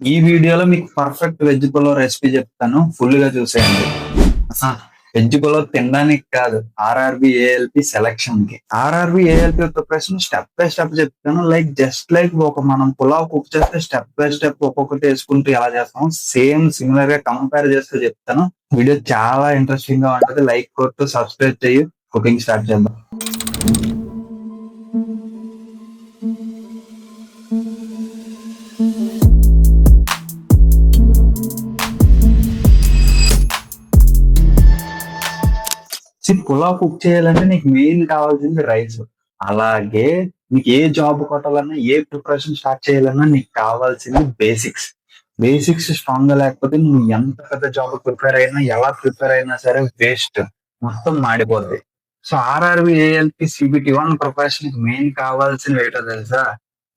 ఈ వీడియోలో మీకు పర్ఫెక్ట్ వెజ్ పులావ్ రెసిపీ చెప్తాను. ఫుల్ గా చూసేయండి. వెజ్ పులావ్ తినడానికి కాదు, ఆర్ఆర్బి ఏఎల్పి సెలక్షన్ కి. RRB ALP preparation step by step చెప్తాను. జస్ట్ లైక్ ఒక మనం పులావ్ కుక్ చేస్తే స్టెప్ బై స్టెప్ ఒక్కొక్కటి వేసుకుంటూ ఎలా చేస్తాం, సేమ్ సిమిలర్ గా కంపేర్ చేస్తూ చెప్తాను. వీడియో చాలా ఇంట్రెస్టింగ్ గా ఉంటది. లైక్ కొట్టు, సబ్స్క్రైబ్ చెయ్యి. కుకింగ్ స్టార్ట్ చేద్దాం. పులావ్ కుక్ చేయాలంటే నీకు మెయిన్ కావాల్సింది రైస్. అలాగే నీకు ఏ జాబ్ కొట్టాలన్నా, ఏ ప్రిపరేషన్ స్టార్ట్ చేయాలన్నా నీకు కావాల్సింది బేసిక్స్. బేసిక్స్ స్ట్రాంగ్ గా లేకపోతే నువ్వు ఎంత పెద్ద జాబ్ ప్రిపేర్ అయినా, ఎలా ప్రిపేర్ అయినా సరే వేస్ట్, మొత్తం మాడిపోద్ది. So RRB ALP CBT 1 preparation main కావాల్సిన ఏంటో తెలుసా?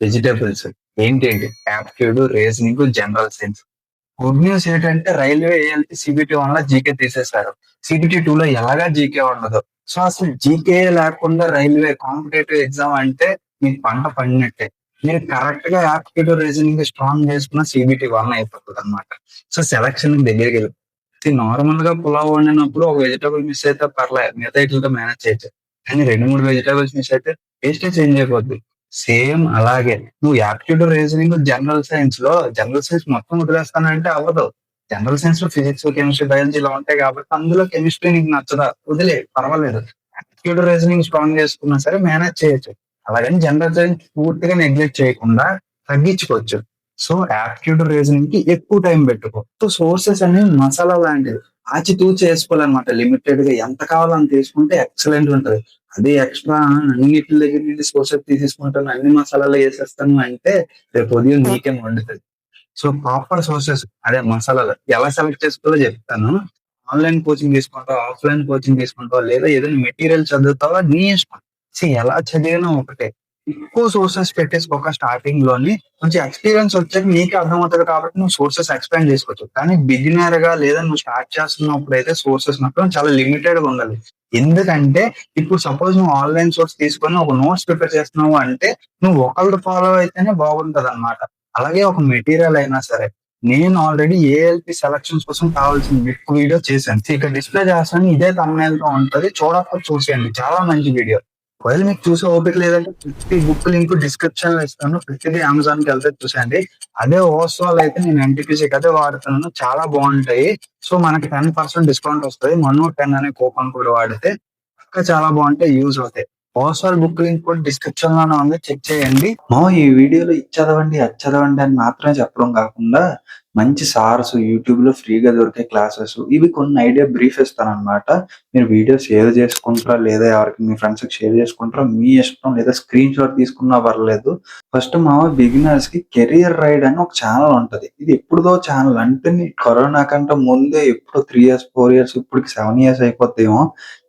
వెజిటేబుల్స్. ఏంటేంటి? Aptitude, reasoning, general science. Good news ఏంటంటే రైల్వే ఏఎల్పి సిబిటి 1 లో జీకే తీసేస్తారు. సిబిటి 2 లో ఎలాగా జీకే ఉండదు. సో అసలు జీకే లేకుండా రైల్వే కాంపిటేటివ్ ఎగ్జామ్ అంటే మీకు పంట పడినట్టే. మీరు కరెక్ట్ గా యాప్టిట్యూడ్, రీజనింగ్ స్ట్రాంగ్ చేసుకున్న సిబిటి 1 అయిపోతుంది అనమాట. సో సెలక్షన్ దగ్గరికి వెళ్ళి నార్మల్ గా పులావ్ వండినప్పుడు ఒక వెజిటబుల్ మిస్ అయితే పర్లేదు, మిగతా ఇట్లతో మేనేజ్ చేయొచ్చు. కానీ 2-3 వెజిటబుల్స్ మిస్ అయితే టేస్టే చేంజ్ అయిపోద్ది. సేమ్ అలాగే నువ్వు యాప్టిట్యూడ్, రీజనింగ్, జనరల్ సైన్స్ మొత్తం వదిలేస్తానంటే అవ్వదు. జనరల్ సైన్స్ లో ఫిజిక్స్, కెమిస్ట్రీ, బయాలజీ ఇలా ఉంటాయి కాబట్టి అందులో కెమిస్ట్రీ నీకు నచ్చదా, వదిలే, పర్వాలేదు. యాప్టిట్యూడ్, రీజనింగ్ స్ట్రాంగ్ చేసుకున్నా సరే మేనేజ్ చేయొచ్చు. అలాగని జనరల్ సైన్స్ పూర్తిగా నెగ్లెక్ట్ చేయకుండా తగ్గించుకోవచ్చు. సో యాప్టిట్యూడ్, రీజనింగ్ కి ఎక్కువ టైం పెట్టుకో. సో సోర్సెస్ అనేవి మసాలా లాంటివి, ఆచితూచి వేసుకోవాలన్నమాట. లిమిటెడ్ గా ఎంత కావాలో అంత తీసుకుంటే ఎక్సలెంట్ ఉంటది. అదే ఎక్స్ట్రా అన్నిటి దగ్గర నుండి సోర్సెస్ తీసేసుకుంటాను, అన్ని మసాలాలు వేసేస్తాను అంటే రేపు ఉదయం నీకేం వండుతుంది. సో ప్రాపర్ సోర్సెస్, అదే మసాలాలు ఎలా సెలెక్ట్ చేసుకోవాలో చెప్తాను. ఆన్లైన్ కోచింగ్ తీసుకుంటావు, ఆఫ్లైన్ కోచింగ్ తీసుకుంటావు, లేదా ఏదైనా మెటీరియల్ చదువుతావా, నీ ఇష్టం. ఎలా చదివినా ఒకటే. ఎక్కువ సోర్సెస్ పెట్టేసుకోక స్టార్టింగ్ లోని, కొంచెం ఎక్స్పీరియన్స్ వచ్చాక నీకే అర్థమవుతుంది కాబట్టి నువ్వు సోర్సెస్ ఎక్స్పాండ్ చేసుకోవచ్చు. కానీ బిగినర్ గా లేదా నువ్వు స్టార్ట్ చేస్తున్నప్పుడు అయితే సోర్సెస్ మాత్రం చాలా లిమిటెడ్ గా ఉండాలి. ఎందుకంటే ఇప్పుడు సపోజ్ నువ్వు ఆన్లైన్ సోర్స్ తీసుకొని ఒక నోట్స్ ప్రిపేర్ చేస్తున్నావు అంటే నువ్వు ఒకళ్ళు ఫాలో అయితేనే బాగుంటది అనమాట. అలాగే ఒక మెటీరియల్ అయినా సరే, నేను ఆల్రెడీ ఏఎల్పి సెలక్షన్స్ కోసం కావాల్సిన బిట్ వీడియో చేశాను. ఇక్కడ డిస్ప్లే చేస్తాను, ఇదే thumbnail తో ఉంటది, చూడకపోతే చూసేయండి. చాలా మంచి వీడియో. ఒకవేళ మీకు చూసే ఓపిక లేదంటే ప్రతి బుక్ లింక్ డిస్క్రిప్షన్ లో ఇస్తాను. ప్రతిదీ అమెజాన్ కి వెళ్తే చూసండి. అదే ఓస్వాల్ అయితే నేను ఎన్టీపీసీకి అదే వాడుతున్నాను, చాలా బాగుంటాయి. సో మనకి 10% డిస్కౌంట్ వస్తుంది. మనోట్ 10 అనే కూపన్ కూడా వాడితే ఇంకా చాలా బాగుంటాయి, యూజ్ అవుతాయి. ఓస్వాల్ బుక్ లింక్ కూడా డిస్క్రిప్షన్ లోనే ఉంది, చెక్ చేయండి. ఈ వీడియోలో ఇది చదవండి, అది చదవండి అని మాత్రమే చెప్పడం కాకుండా మంచి సార్స్, యూట్యూబ్ లో ఫ్రీగా దొరికే క్లాసెస్, ఇవి కొన్ని ఐడియా బ్రీఫ్ ఇస్తాను అనమాట. మీరు వీడియో షేర్ చేసుకుంటారా, లేదా ఎవరికి మీ ఫ్రెండ్స్ కి షేర్ చేసుకుంటారా మీ ఇష్టం, లేదా స్క్రీన్ షాట్ తీసుకున్నా పర్లేదు. ఫస్ట్ బిగినర్స్ కి కెరియర్ రైడ్ అని ఒక ఛానల్ ఉంటది. ఇది ఎప్పుడుదో ఛానల్ అంటే కరోనా కంటే ముందే, ఎప్పుడు 3 years 4 years, ఇప్పటికి 7 years అయిపోతాయేమో.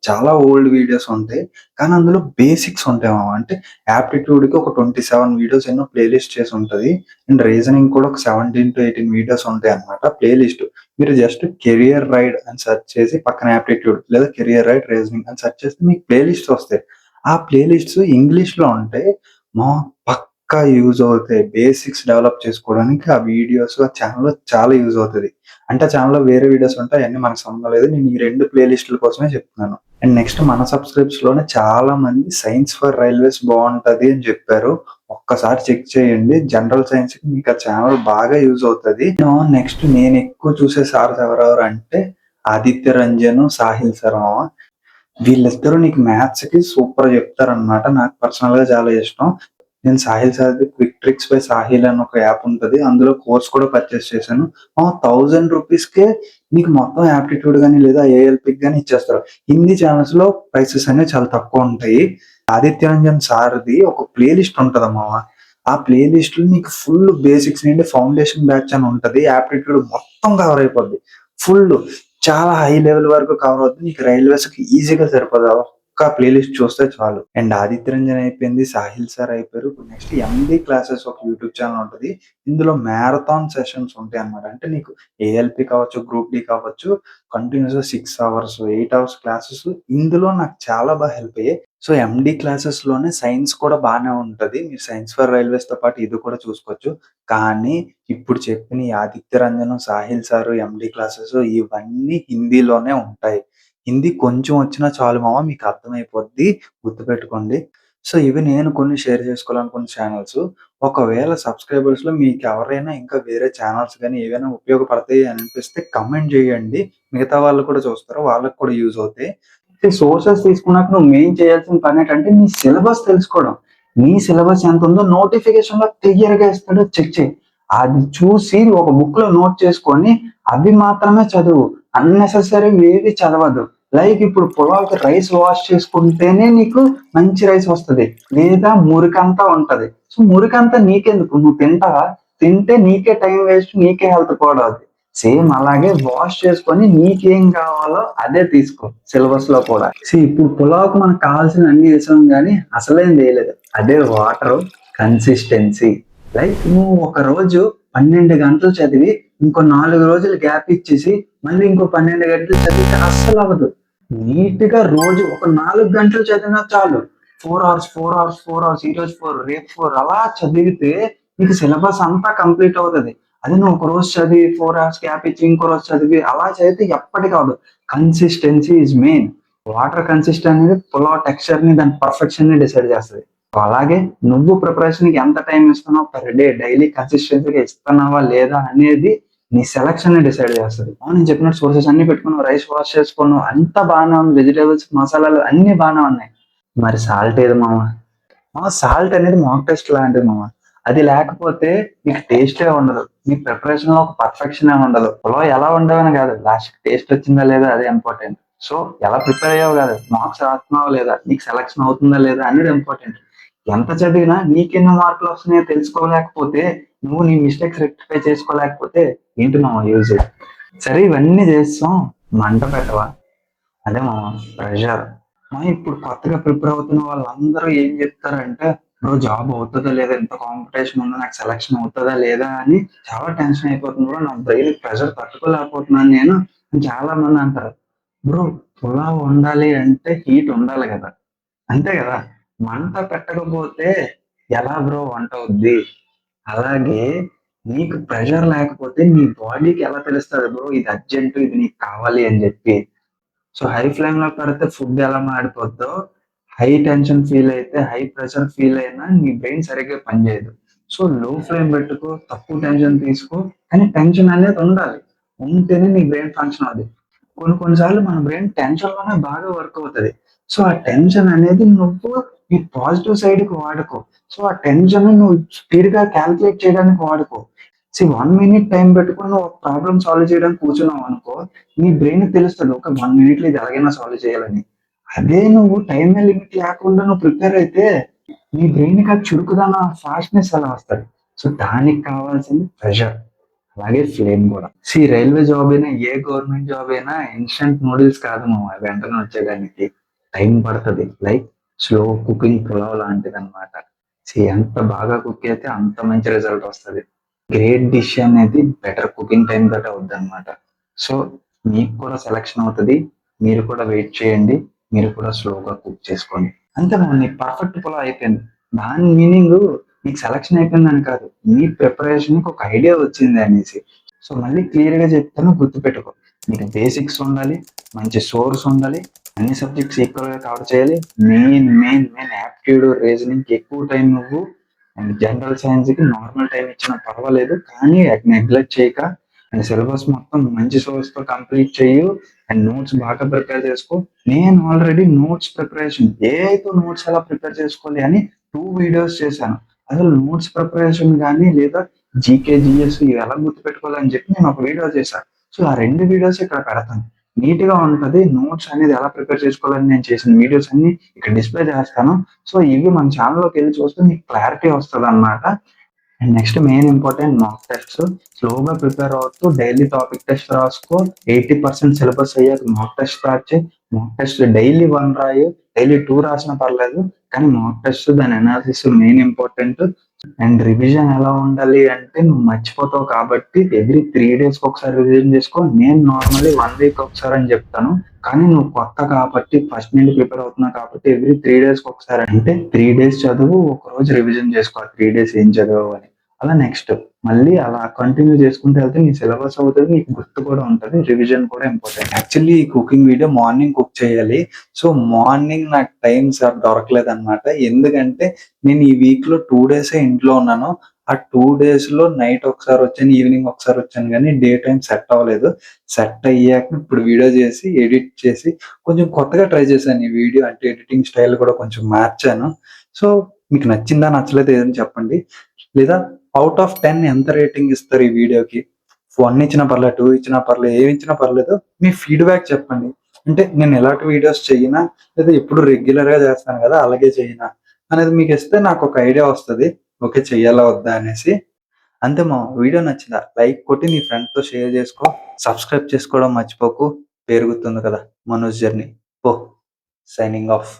చాలా ఓల్డ్ వీడియోస్ ఉంటాయి, కానీ అందులో బేసిక్స్ ఉంటాయి. అంటే యాప్టిట్యూడ్ కి ఒక 27 వీడియోస్ ఎన్నో ప్లేలిస్ట్ చేసి ఉంటది. అండ్ రీజనింగ్ కూడా ఒక 17 to 18 వీడియోస్ ఉంటాయి అనమాట ప్లేలిస్ట్. మీరు జస్ట్ కెరియర్ రైడ్ అని సెర్చ్ చేసి పక్కన యాప్టిట్యూడ్ లేదా కెరియర్ రైడ్ రీజనింగ్ అని సెర్చ్ చేస్తే మీకు ప్లేలిస్ట్ వస్తాయి. ఆ ప్లేలిస్ట్స్ ఇంగ్లీష్ లో ఉంటాయి. మా పక్కా యూజ్ అవుతాయి. బేసిక్స్ డెవలప్ చేసుకోవడానికి ఆ వీడియోస్ ఆ ఛానల్ చాలా యూజ్ అవుతుంది. అంటే ఆ ఛానల్లో వేరే వీడియోస్ ఉంటాయి, అన్ని మనకు సంబంధం లేదు. నేను ఈ 2 ప్లేలిస్టుల కోసమే చెప్తున్నాను. అండ్ నెక్స్ట్ మన సబ్స్క్రైబ్స్ లోనే చాలా మంది సైన్స్ ఫర్ రైల్వేస్ బాగుంటది అని చెప్పారు. ఒక్కసారి చెక్ చేయండి. జనరల్ సైన్స్ కి మీకు ఆ ఛానల్ బాగా యూజ్ అవుతుంది. నెక్స్ట్ నేను ఎక్కువ చూసే సార్స్ ఎవరెవరు అంటే ఆదిత్య రంజన్, సాహిల్ శర్మ. వీళ్ళిద్దరూ నీకు మ్యాథ్స్ కి సూపర్ చెప్తారనమాట. నాకు పర్సనల్ గా చాలా ఇష్టం. నేను సాహిల్ సార్ది క్విక్ ట్రిక్స్ బై సాహిల్ అని ఒక యాప్ ఉంటది, అందులో కోర్స్ కూడా పర్చేస్ చేశాను. 1000 రూపీస్ కే నీకు మొత్తం యాప్టిట్యూడ్ గానీ లేదా ఏఎల్పి గానీ ఇచ్చేస్తారు. హిందీ ఛానల్స్ లో ప్రైసెస్ అనేవి చాలా తక్కువ ఉంటాయి. ఆదిత్య రంజన్ సార్ది ఒక ప్లేలిస్ట్ ఉంటదమ్మా. ఆ ప్లేలిస్ట్ లో నీకు ఫుల్ బేసిక్స్ నుండి ఫౌండేషన్ బ్యాచ్ అని ఉంటది. యాప్టిట్యూడ్ మొత్తం కవర్ అయిపోద్ది. ఫుల్ చాలా హై లెవెల్ వరకు కవర్ అవుతుంది. నీకు రైల్వేస్ కి ఈజీగా సరిపోదు. ఒక్క ప్లేలిస్ట్ చూస్తే చాలు. అండ్ ఆదిత్య రంజన్ అయిపోయింది, సాహిల్ సార్ అయిపోయారు. నెక్స్ట్ ఎండి క్లాసెస్ ఒక యూట్యూబ్ ఛానల్ ఉంటది. ఇందులో మ్యారథాన్ సెషన్స్ ఉంటాయి అన్నమాట. అంటే నీకు ఏఎల్పి కావచ్చు, గ్రూప్ డి కావచ్చు, కంటిన్యూస్ గా 6 అవర్స్ 8 అవర్స్ క్లాసెస్ ఇందులో నాకు చాలా బాగా హెల్ప్ అయ్యాయి. సో ఎండి క్లాసెస్ లోనే సైన్స్ కూడా బాగానే ఉంటది. మీరు సైన్స్ ఫర్ రైల్వేస్ తో పాటు ఇది కూడా చూసుకోవచ్చు. కానీ ఇప్పుడు చెప్పిన ఈ Aditya Ranjan, Sahil sir MD classes ఇవన్నీ హిందీలోనే ఉంటాయి. హిందీ కొంచెం వచ్చినా చాలు మామ, మీకు అర్థమైపోద్ది, గుర్తుపెట్టుకోండి. సో ఇవి నేను కొన్ని షేర్ చేసుకోవాలనుకున్న ఛానల్స్. ఒకవేళ సబ్స్క్రైబర్స్ లో మీకు ఎవరైనా ఇంకా వేరే ఛానల్స్ కానీ ఏవైనా ఉపయోగపడతాయి అని అనిపిస్తే కమెంట్ చేయండి. మిగతా వాళ్ళు కూడా చూస్తారు, వాళ్ళకి కూడా యూజ్ అవుతాయి. సోర్సెస్ తీసుకున్నాక నువ్వు మెయిన్ చేయాల్సిన పని ఏంటంటే నీ సిలబస్ తెలుసుకోవడం. నీ సిలబస్ ఎంత ఉందో నోటిఫికేషన్ లో క్లియర్ గా ఇస్తాడో చెక్ చేయి. అది చూసి ఒక బుక్ లో నోట్ చేసుకొని అవి మాత్రమే చదువు. అన్నెసెసరీ ఏవి చదవదు. లైక్ ఇప్పుడు పొలాలకి రైస్ వాష్ చేసుకుంటేనే నీకు మంచి రైస్ వస్తది, లేదా మురికంతా ఉంటది. సో మురికంతా నీకెందుకు, నువ్వు తింటావా? తింటే నీకే టైం వేస్ట్, నీకే హెల్త్ కూడా అవుతుంది. సేమ్ అలాగే వాష్ చేసుకొని నీకేం కావాలో అదే తీసుకో సిలబస్ లో కూడా. ఇప్పుడు పులావ్కి మనకు కావాల్సిన అన్ని వేసాం కానీ అసలేం వేయలేదు. అదే వాటర్ కన్సిస్టెన్సీ. లైక్ నువ్వు ఒక రోజు 12 గంటలు చదివి ఇంకో 4 రోజులు గ్యాప్ ఇచ్చేసి మళ్ళీ ఇంకో 12 గంటలు చదివితే అస్సలు అవ్వదు. నీట్ గా రోజు ఒక 4 గంటలు చదివినా చాలు. 4 అవర్స్ 4 అవర్స్ 4 అవర్స్, ఈ రోజు 4 రేపు 4 అలా చదివితే నీకు సిలబస్ అంతా కంప్లీట్ అవుతుంది. అది నువ్వు ఒక రోజు చదివి 4 అవర్స్ గ్యాప్ ఇచ్చి ఇంకో రోజు చదివి అలా చదివితే ఎప్పటికీ అవదు. Consistency is main. Water consistency అనేది పులావ్ టెక్స్చర్ ని, దాని పర్ఫెక్షన్ ని డిసైడ్ చేస్తుంది. అలాగే నువ్వు ప్రిపరేషన్ కి ఎంత టైం ఇస్తున్నావు పర్ డే, డైలీ కన్సిస్టెన్సీగా ఇస్తున్నావా లేదా అనేది నీ సెలక్షన్ ని డిసైడ్ చేస్తుంది. నేను చెప్పినట్టు సోర్సెస్ అన్ని పెట్టుకున్నావు, రైస్ వాష్ చేసుకున్నావు, అంతా బాగానే ఉంది, వెజిటేబుల్స్ మసాలాలు అన్ని బాగానే ఉన్నాయి. మరి సాల్ట్ ఏది మామ? సాల్ట్ అనేది మాక్ టెస్ట్ లాంటిది మామ. అది లేకపోతే నీకు టేస్టే ఉండదు, నీ ప్రిపరేషన్ లో ఒక పర్ఫెక్షన్ ఉండదు. పొలం ఎలా ఉండవని కాదు, లాస్ట్ టేస్ట్ వచ్చిందా లేదా అదే ఇంపార్టెంట్. సో ఎలా ప్రిపేర్ అయ్యావు కాదు, మార్క్స్ రాస్తున్నావా లేదా, నీకు సెలక్షన్ అవుతుందా లేదా అనేది ఇంపార్టెంట్. ఎంత చదివినా నీకెన్ని మార్కులు వస్తున్నాయో తెలుసుకోలేకపోతే, నువ్వు నీ మిస్టేక్స్ రెక్టిఫై చేసుకోలేకపోతే ఏంటి మామ యూజ్? సరే ఇవన్నీ చేస్తాం, మంట పెట్టవా? అదే మామ ప్రెషర్. ఇప్పుడు కొత్తగా ప్రిపేర్ అవుతున్న వాళ్ళందరూ ఏం చెప్తారంటే, బ్రో జాబ్ అవుతుందా లేదా, ఎంత కాంపిటీషన్ ఉందో, నాకు సెలక్షన్ అవుతుందా లేదా అని చాలా టెన్షన్ అయిపోతుంది బ్రో, నా బ్రెయిన్ ప్రెషర్ తట్టుకోలేకపోతున్నాను నేను అని చాలా మంది అంటారు. బ్రో పులావ్ వండాలి అంటే హీట్ ఉండాలి కదా, అంతే కదా. మంట పెట్టకపోతే ఎలా బ్రో వంట అవుద్ది? అలాగే నీకు ప్రెషర్ లేకపోతే నీ బాడీకి ఎలా తెలుస్తుంది బ్రో ఇది అర్జెంట్, ఇది నీకు కావాలి అని చెప్పి. సో హై ఫ్లేమ్ లో పెడితే ఫుడ్ ఎలా మాడిపోద్దో, హై టెన్షన్ ఫీల్ అయితే, హై ప్రెషర్ ఫీల్ అయినా నీ బ్రెయిన్ సరిగ్గా పనిచేయదు. సో లో ఫ్లేమ్ పెట్టుకో, తక్కువ టెన్షన్ తీసుకో, కానీ టెన్షన్ అనేది ఉండాలి, ఉంటేనే నీ బ్రెయిన్ ఫంక్షన్ అవుతుంది. కొన్నిసార్లు మన బ్రెయిన్ టెన్షన్ లోనే బాగా వర్క్ అవుతుంది. సో ఆ టెన్షన్ అనేది నువ్వు ఈ పాజిటివ్ సైడ్ కి వాడుకో. సో ఆ టెన్షన్ నువ్వు స్పీడ్ గా క్యాల్కులేట్ చేయడానికి వాడుకో. 1 మినిట్ టైం పెట్టుకుని నువ్వు ప్రాబ్లమ్ సాల్వ్ చేయడానికి కూర్చున్నావు అనుకో, నీ బ్రెయిన్ తెలుస్తుంది ఒక 1 మినిట్ లో ఇది ఎలాగైనా సాల్వ్ చేయాలని. అదే నువ్వు టైం లిమిట్ లేకుండా నువ్వు ప్రిపేర్ అయితే నీ బ్రెయిన్ కి చురుకుదన, ఫాస్ట్నెస్ అలా వస్తుంది. సో దానికి కావాల్సింది ప్రెషర్, అలాగే ఫ్లేమ్ కూడా. రైల్వే జాబ్ అయినా ఏ గవర్నమెంట్ జాబ్ అయినా ఇన్స్టెంట్ నూడిల్స్ కాదు మామ వెంటనే వచ్చేదానికి, టైం పడుతుంది. లైక్ స్లో కుకింగ్ పులావ్ లాంటిది అనమాట. ఎంత బాగా కుక్ అయితే అంత మంచి రిజల్ట్ వస్తుంది. గ్రేట్ డిష్ అనేది బెటర్ కుకింగ్ టైం తోటి అవుద్ది అనమాట. సో మీకు కూడా సెలక్షన్ అవుతుంది, మీరు కూడా వెయిట్ చేయండి, మీరు కూడా స్లోగా కుక్ చేసుకోండి. అంతే నీకు పర్ఫెక్ట్ పులావ్ అయిపోయింది. దాని మీనింగ్ నీకు సెలక్షన్ అయిపోయిందని కాదు, నీ ప్రిపరేషన్ కి ఒక ఐడియా వచ్చింది అనేసి. సో మళ్ళీ క్లియర్ గా చెప్తాను, గుర్తుపెట్టుకో. నీకు బేసిక్స్ ఉండాలి, మంచి సోర్స్ ఉండాలి, అన్ని సబ్జెక్ట్స్ ఈక్వల్ గా కవర్ చేయాలి. Main main main aptitude, reasoning ఎక్కువ టైం నువ్వు, అండ్ జనరల్ సైన్స్ కి నార్మల్ టైం ఇచ్చినా పర్వాలేదు, కానీ నెగ్లెక్ట్ చేయక. అండ్ సిలబస్ మొత్తం మంచి సోర్స్ తో కంప్లీట్ చేయు, అండ్ నోట్స్ బాగా ప్రిపేర్ చేసుకో. నేను ఆల్రెడీ నోట్స్ ప్రిపరేషన్, ఏఐతో నోట్స్ ఎలా ప్రిపేర్ చేసుకోవాలి అని 2 వీడియోస్ చేశాను. అసలు నోట్స్ ప్రిపరేషన్ కానీ లేదా జీకే జిఎస్ ఇవి ఎలా గుర్తుపెట్టుకోవాలని చెప్పి నేను ఒక వీడియో చేశాను. సో ఆ 2 వీడియోస్ ఇక్కడ పెడతాను, నీట్ గా ఉంటది. నోట్స్ అనేది ఎలా ప్రిపేర్ చేసుకోవాలని నేను చేసిన వీడియోస్ అన్ని ఇక్కడ డిస్ప్లే చేస్తాను. సో ఇవి మన ఛానల్లోకి వెళ్ళి చూస్తే మీకు క్లారిటీ వస్తుంది అన్నమాట. And next main important mock test. స్లోగా ప్రిపేర్ అవుతూ డైలీ టాపిక్ టెస్ట్ రాసుకో. 80% సిలబస్ అయ్యాక మాక్ టెస్ట్ స్టార్ట్ చేయి. మాక్ టెస్ట్ డైలీ 1 రాయు, డైలీ 2 రాసినా పర్లేదు. కానీ మాక్ టెస్ట్ దాని analysis main important. And revision ఎలా ఉండాలి అంటే నువ్వు మర్చిపోతావు కాబట్టి ఎవ్రీ 3 డేస్‌కి ఒకసారి రివిజన్ చేసుకో. నేను నార్మల్లీ 1 వీక్ ఒకసారి అని చెప్తాను. కానీ నువ్వు కొత్త కాబట్టి ఫస్ట్ నుండి ప్రిపేర్ అవుతున్నావు కాబట్టి ఎవ్రీ 3 డేస్‌కి ఒకసారి అంటే 3 డేస్ చదువు, ఒకరోజు రివిజన్ చేసుకో. 3 డేస్ ఏం చదివావు అని. అలా నెక్స్ట్ మళ్ళీ అలా కంటిన్యూ చేసుకుంటూ వెళ్తే నీ సిలబస్ అవుతది. నీకు గుర్తు కూడా ఉంటది. రివిజన్ కూడా ఇంపార్టెంట్. యాక్చువల్లీ ఈ కుకింగ్ వీడియో మార్నింగ్ కుక్ చేయాలి. సో మార్నింగ్ నాకు టైం దొరకలేదన్నమాట. ఎందుకంటే నేను ఈ వీక్‌లో 2 డేసే ఇంట్లో ఉన్నాను. ఆ 2 డేస్‌లో నైట్ ఒకసారి వచ్చాను, ఈవినింగ్ ఒకసారి వచ్చాను గానీ డే టైమ్ సెట్ అవ్వలేదు. సెట్ అయ్యాక ఇప్పుడు వీడియో చేసి, ఎడిట్ చేసి కొంచెం కొత్తగా ట్రై చేశాను ఈ వీడియో. అంటే ఎడిటింగ్ స్టైల్ కూడా కొంచెం మార్చాను. సో మీకు నచ్చిందా? నచ్చలేదా ఏదైనా చెప్పండి. లేదా ఔట్ ఆఫ్ 10 ఎంత రేటింగ్ ఇస్తారు ఈ వీడియోకి? 1 ఇచ్చినా పర్లేదు, 2 ఇచ్చినా పర్లేదు, ఏమి ఇచ్చినా పర్లేదు. మీ ఫీడ్‌బ్యాక్ చెప్పండి. అంటే నేను ఎలాంటి వీడియోస్ చెయ్యనా? లేదా ఎప్పుడు రెగ్యులర్‌గా చేస్తాను కదా! అలాగే చెయ్యనా? అనేది మీకిస్తే నాకొక ఐడియా వస్తది. ఓకే. చెయ్యాలా? వద్దా? అనేసి. అంతే మామ. వీడియో నచ్చిందా? లైక్ కొట్టి నీ ఫ్రెండ్స్‌తో షేర్ చేసుకో. సబ్స్క్రైబ్ చేసుకోవడం మర్చిపోకు. పేరు గుర్తుంది కదా! మనోజ్ జర్నీ. పో. Signing off.